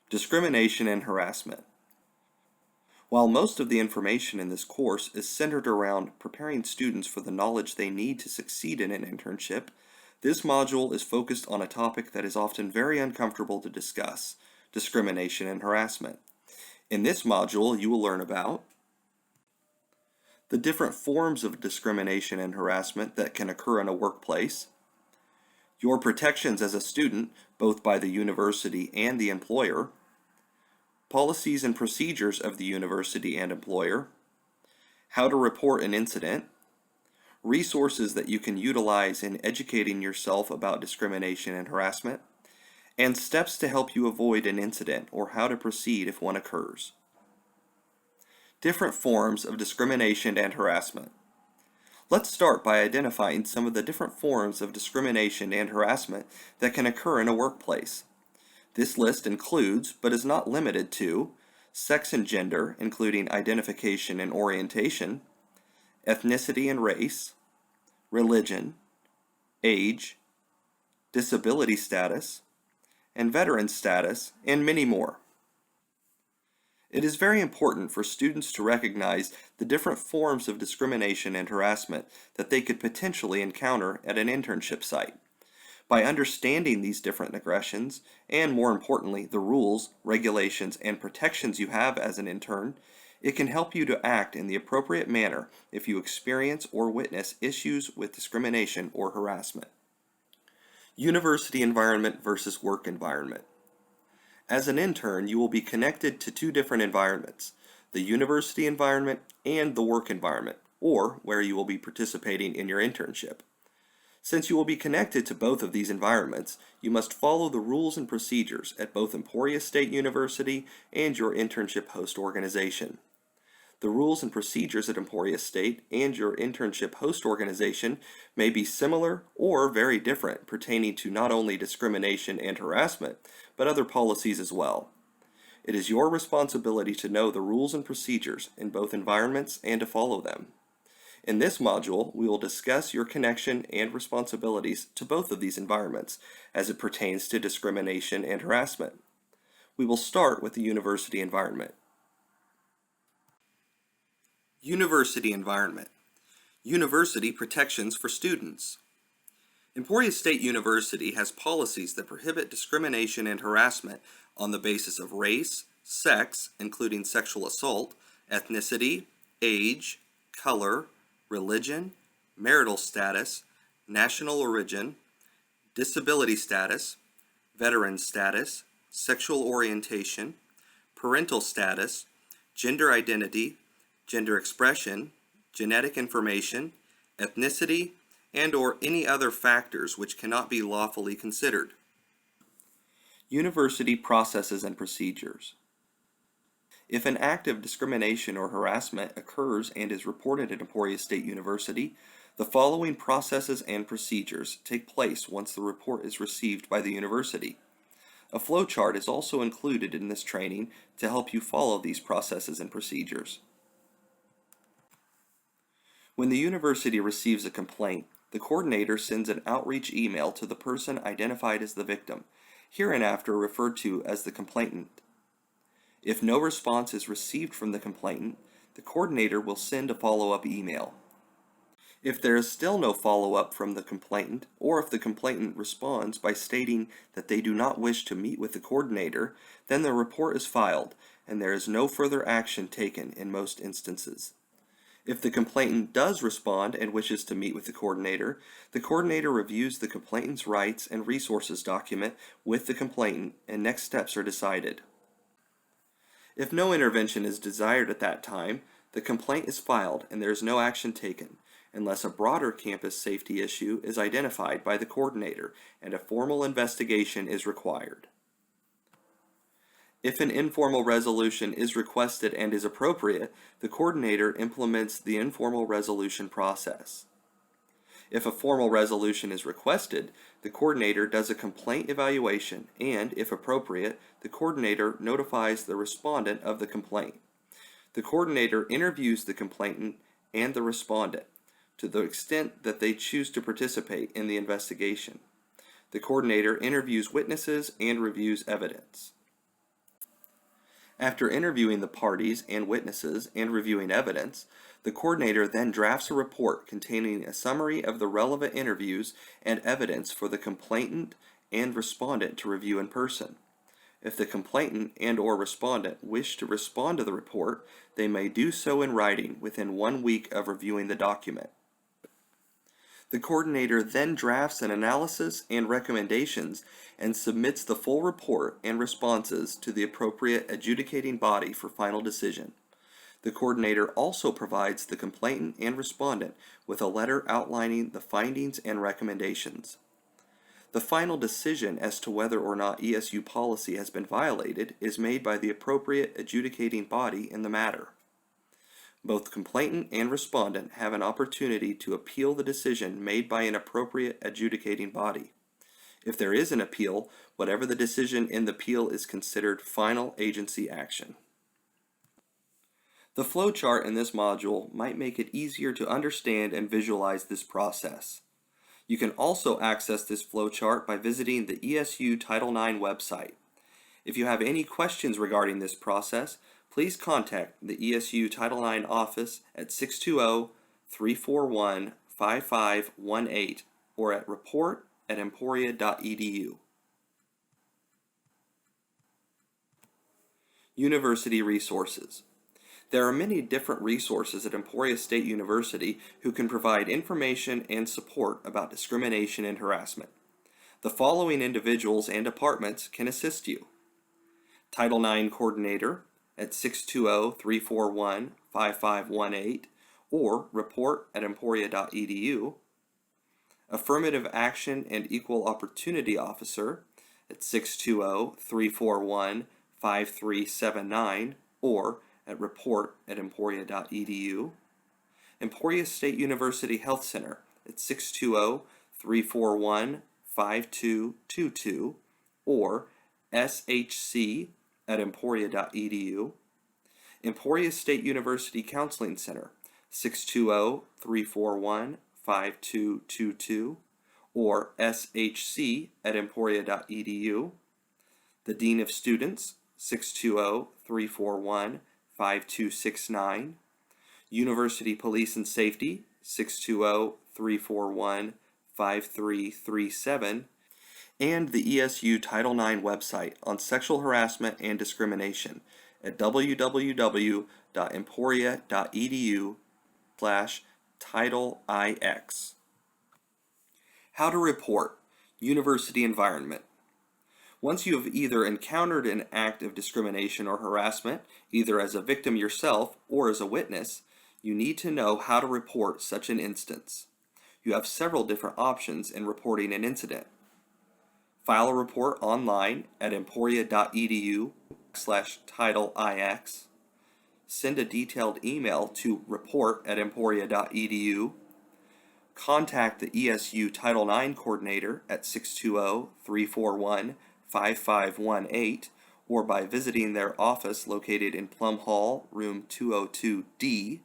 Discrimination and Harassment. While most of the information in this course is centered around preparing students for the knowledge they need to succeed in an internship, this module is focused on a topic that is often very uncomfortable to discuss: discrimination and harassment. In this module, you will learn about the different forms of discrimination and harassment that can occur in a workplace, your protections as a student, both by the university and the employer, policies and procedures of the university and employer, how to report an incident, resources that you can utilize in educating yourself about discrimination and harassment, and steps to help you avoid an incident or how to proceed if one occurs. Different forms of discrimination and harassment. Let's start by identifying some of the different forms of discrimination and harassment that can occur in a workplace. This list includes, but is not limited to, sex and gender, including identification and orientation, ethnicity and race, religion, age, disability status, and veteran status, and many more. It is very important for students to recognize the different forms of discrimination and harassment that they could potentially encounter at an internship site. By understanding these different aggressions, and more importantly, the rules, regulations, and protections you have as an intern, it can help you to act in the appropriate manner if you experience or witness issues with discrimination or harassment. University environment versus work environment. As an intern, you will be connected to two different environments: the university environment and the work environment, or where you will be participating in your internship. Since you will be connected to both of these environments, you must follow the rules and procedures at both Emporia State University and your internship host organization. The rules and procedures at Emporia State and your internship host organization may be similar or very different, pertaining to not only discrimination and harassment, but other policies as well. It is your responsibility to know the rules and procedures in both environments and to follow them. In this module, we will discuss your connection and responsibilities to both of these environments as it pertains to discrimination and harassment. We will start with the university environment. University environment. University protections for students. Emporia State University has policies that prohibit discrimination and harassment on the basis of race, sex, including sexual assault, ethnicity, age, color, religion, marital status, national origin, disability status, veteran status, sexual orientation, parental status, gender identity, gender expression, genetic information, ethnicity, and/or any other factors which cannot be lawfully considered. University processes and procedures. If an act of discrimination or harassment occurs and is reported at Emporia State University, the following processes and procedures take place once the report is received by the university. A flowchart is also included in this training to help you follow these processes and procedures. When the university receives a complaint, the coordinator sends an outreach email to the person identified as the victim, hereinafter referred to as the complainant. If no response is received from the complainant, the coordinator will send a follow-up email. If there is still no follow-up from the complainant, or if the complainant responds by stating that they do not wish to meet with the coordinator, then the report is filed, and there is no further action taken in most instances. If the complainant does respond and wishes to meet with the coordinator reviews the complainant's rights and resources document with the complainant, and next steps are decided. If no intervention is desired at that time, the complaint is filed and there is no action taken, unless a broader campus safety issue is identified by the coordinator and a formal investigation is required. If an informal resolution is requested and is appropriate, the coordinator implements the informal resolution process. If a formal resolution is requested, the coordinator does a complaint evaluation and, if appropriate, the coordinator notifies the respondent of the complaint. The coordinator interviews the complainant and the respondent to the extent that they choose to participate in the investigation. The coordinator interviews witnesses and reviews evidence. After interviewing the parties and witnesses and reviewing evidence, the coordinator then drafts a report containing a summary of the relevant interviews and evidence for the complainant and respondent to review in person. If the complainant and/or respondent wish to respond to the report, they may do so in writing within 1 week of reviewing the document. The coordinator then drafts an analysis and recommendations and submits the full report and responses to the appropriate adjudicating body for final decision. The coordinator also provides the complainant and respondent with a letter outlining the findings and recommendations. The final decision as to whether or not ESU policy has been violated is made by the appropriate adjudicating body in the matter. Both complainant and respondent have an opportunity to appeal the decision made by an appropriate adjudicating body. If there is an appeal, whatever the decision in the appeal is considered final agency action. The flowchart in this module might make it easier to understand and visualize this process. You can also access this flowchart by visiting the ESU Title IX website. If you have any questions regarding this process, please contact the ESU Title IX office at 620-341-5518 or at report@emporia.edu. University resources. There are many different resources at Emporia State University who can provide information and support about discrimination and harassment. The following individuals and departments can assist you. Title IX Coordinator at 620-341-5518 or report@emporia.edu. Affirmative Action and Equal Opportunity Officer at 620-341-5379 or at report@emporia.edu. Emporia State University Health Center at 620-341-5222 or shc@emporia.edu. Emporia State University Counseling Center 620-341-5222 or shc@emporia.edu. The Dean of Students 620-341-5269. University Police and Safety 620-341-5337, and the ESU Title IX website on sexual harassment and discrimination at www.emporia.edu/TitleIX. How to report university environment. Once you have either encountered an act of discrimination or harassment, either as a victim yourself or as a witness, you need to know how to report such an instance. You have several different options in reporting an incident. File a report online at emporia.edu/TitleIX. Send a detailed email to report@emporia.edu. Contact the ESU Title IX coordinator at 620-341-5518 or by visiting their office located in Plum Hall, room 202D.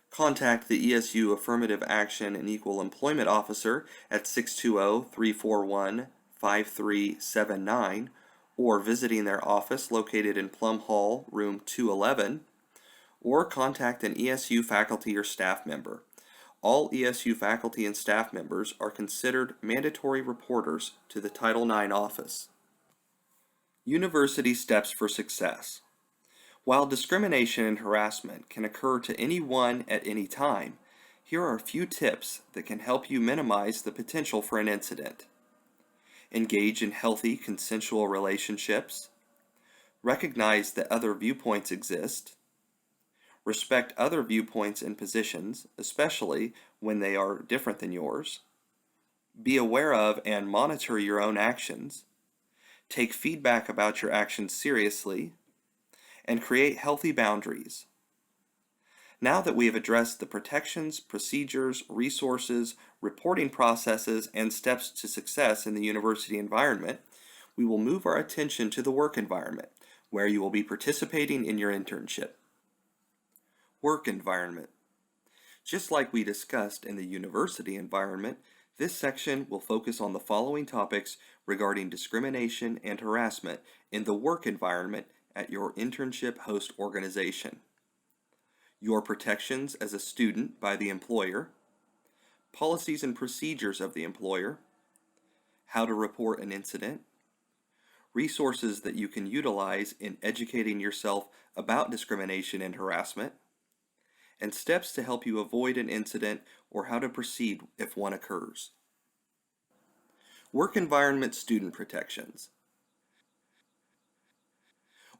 Contact the ESU Affirmative Action and Equal Employment Officer at 620-341-5379 or visiting their office located in Plum Hall, room 211, or contact an ESU faculty or staff member. All ESU faculty and staff members are considered mandatory reporters to the Title IX office. University steps for success. While discrimination and harassment can occur to anyone at any time, here are a few tips that can help you minimize the potential for an incident. Engage in healthy, consensual relationships. Recognize that other viewpoints exist. Respect other viewpoints and positions, especially when they are different than yours. Be aware of and monitor your own actions. Take feedback about your actions seriously. And create healthy boundaries. Now that we have addressed the protections, procedures, resources, reporting processes, and steps to success in the university environment, we will move our attention to the work environment, where you will be participating in your internship. Work environment. Just like we discussed in the university environment, this section will focus on the following topics regarding discrimination and harassment in the work environment at your internship host organization, your protections as a student by the employer, policies and procedures of the employer, how to report an incident, resources that you can utilize in educating yourself about discrimination and harassment, and steps to help you avoid an incident or how to proceed if one occurs. Work environment student protections.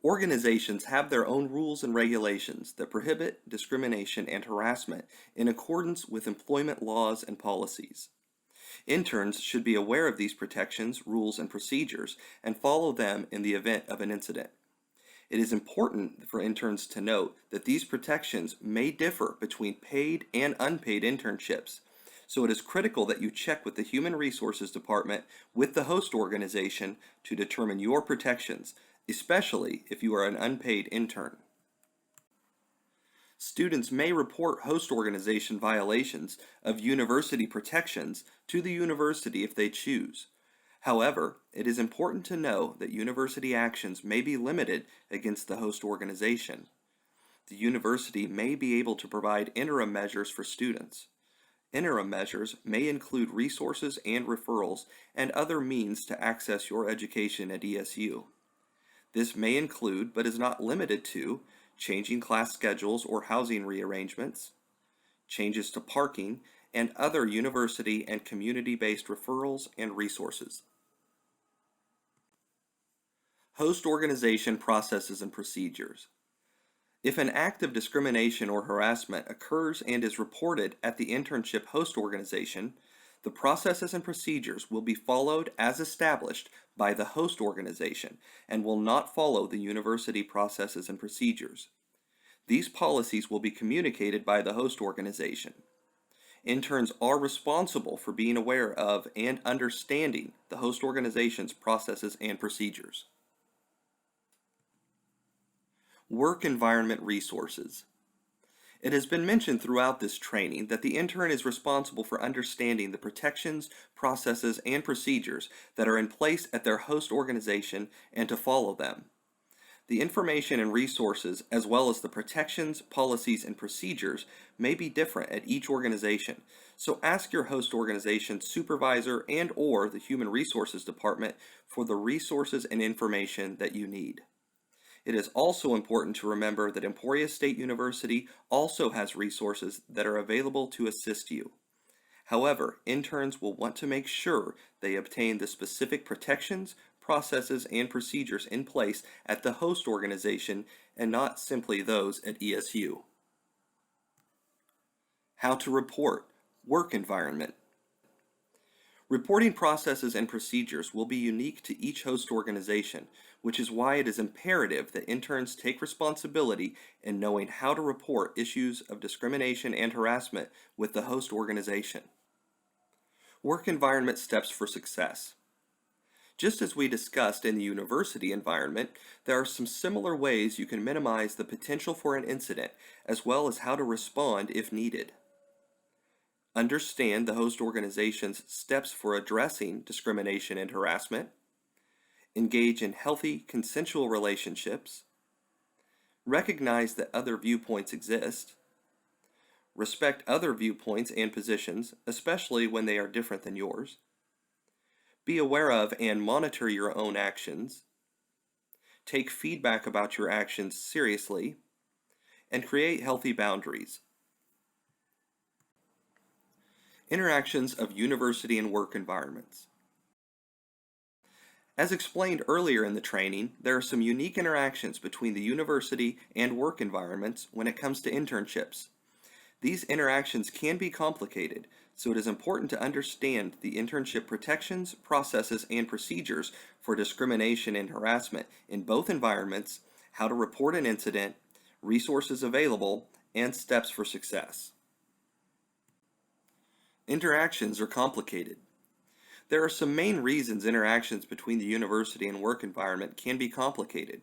Organizations have their own rules and regulations that prohibit discrimination and harassment in accordance with employment laws and policies. Interns should be aware of these protections, rules, and procedures and follow them in the event of an incident. It is important for interns to note that these protections may differ between paid and unpaid internships, so it is critical that you check with the Human Resources Department with the host organization to determine your protections, especially if you are an unpaid intern. Students may report host organization violations of university protections to the university if they choose. However, it is important to know that university actions may be limited against the host organization. The university may be able to provide interim measures for students. Interim measures may include resources and referrals and other means to access your education at ESU. This may include, but is not limited to, changing class schedules or housing rearrangements, changes to parking, and other university and community-based referrals and resources. Host organization processes and procedures. If an act of discrimination or harassment occurs and is reported at the internship host organization, the processes and procedures will be followed as established by the host organization and will not follow the university processes and procedures. These policies will be communicated by the host organization. Interns are responsible for being aware of and understanding the host organization's processes and procedures. Work environment resources. It has been mentioned throughout this training that the intern is responsible for understanding the protections, processes, and procedures that are in place at their host organization and to follow them. The information and resources, as well as the protections, policies, and procedures, may be different at each organization, so ask your host organization's supervisor and/or the Human Resources Department for the resources and information that you need. It is also important to remember that Emporia State University also has resources that are available to assist you. However, interns will want to make sure they obtain the specific protections, processes, and procedures in place at the host organization and not simply those at ESU. How to report work environment. Reporting processes and procedures will be unique to each host organization, which is why it is imperative that interns take responsibility in knowing how to report issues of discrimination and harassment with the host organization. Work environment steps for success. Just as we discussed in the university environment, there are some similar ways you can minimize the potential for an incident, as well as how to respond if needed. Understand the host organization's steps for addressing discrimination and harassment. Engage in healthy, consensual relationships. Recognize that other viewpoints exist. Respect other viewpoints and positions, especially when they are different than yours. Be aware of and monitor your own actions. Take feedback about your actions seriously. And create healthy boundaries. Interactions of university and work environments. As explained earlier in the training, there are some unique interactions between the university and work environments when it comes to internships. These interactions can be complicated, so it is important to understand the internship protections, processes, and procedures for discrimination and harassment in both environments, how to report an incident, resources available, and steps for success. Interactions are complicated. There are some main reasons interactions between the university and work environment can be complicated.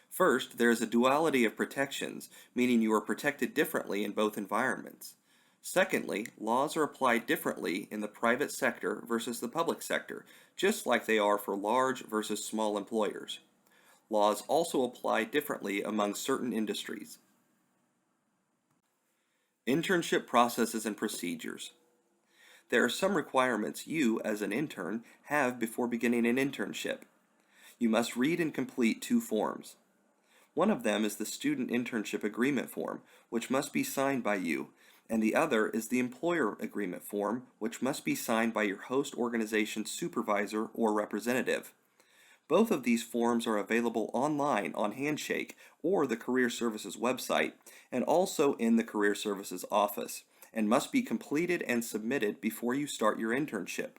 First, there is a duality of protections, meaning you are protected differently in both environments. Secondly, laws are applied differently in the private sector versus the public sector, just like they are for large versus small employers. laws also apply differently among certain industries. Internship processes and procedures. There are some requirements you, as an intern, have before beginning an internship. You must read and complete two forms. One of them is the Student Internship Agreement Form, which must be signed by you, and the other is the Employer Agreement Form, which must be signed by your host organization's supervisor or representative. Both of these forms are available online on Handshake or the Career Services website, and also in the Career Services office, and must be completed and submitted before you start your internship.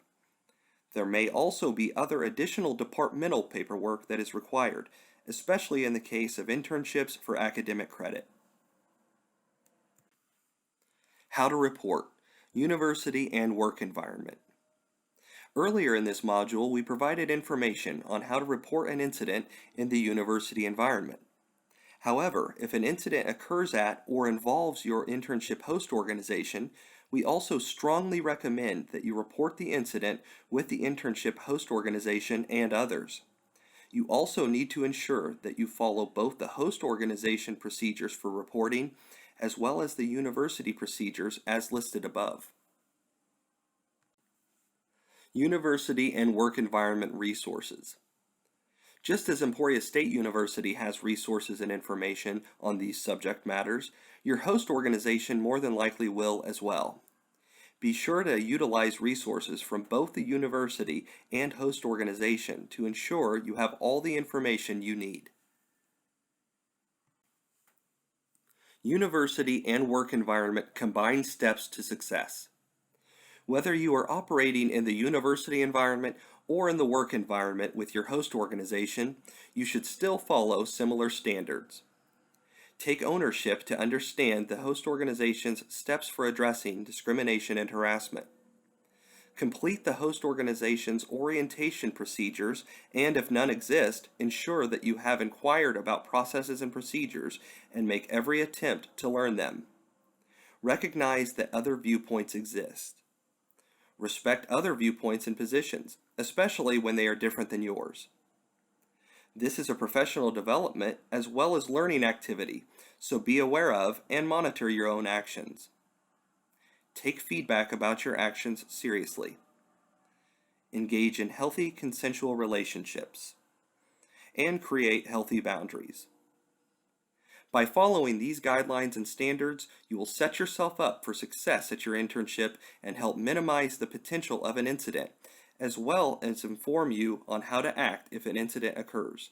There may also be other additional departmental paperwork that is required, especially in the case of internships for academic credit. How to report, university and work environment. Earlier in this module, we provided information on how to report an incident in the university environment. However, if an incident occurs at or involves your internship host organization, we also strongly recommend that you report the incident with the internship host organization and others. You also need to ensure that you follow both the host organization procedures for reporting as well as the university procedures as listed above. University and work environment resources. Just as Emporia State University has resources and information on these subject matters, your host organization more than likely will as well. Be sure to utilize resources from both the university and host organization to ensure you have all the information you need. University and work environment combined steps to success. Whether you are operating in the university environment or in the work environment with your host organization, you should still follow similar standards. Take ownership to understand the host organization's steps for addressing discrimination and harassment. Complete the host organization's orientation procedures, and if none exist, ensure that you have inquired about processes and procedures and make every attempt to learn them. Recognize that other viewpoints exist. Respect other viewpoints and positions, especially when they are different than yours. This is a professional development as well as learning activity, so be aware of and monitor your own actions. Take feedback about your actions seriously. Engage in healthy consensual relationships. And create healthy boundaries. By following these guidelines and standards, you will set yourself up for success at your internship and help minimize the potential of an incident, as well as inform you on how to act if an incident occurs.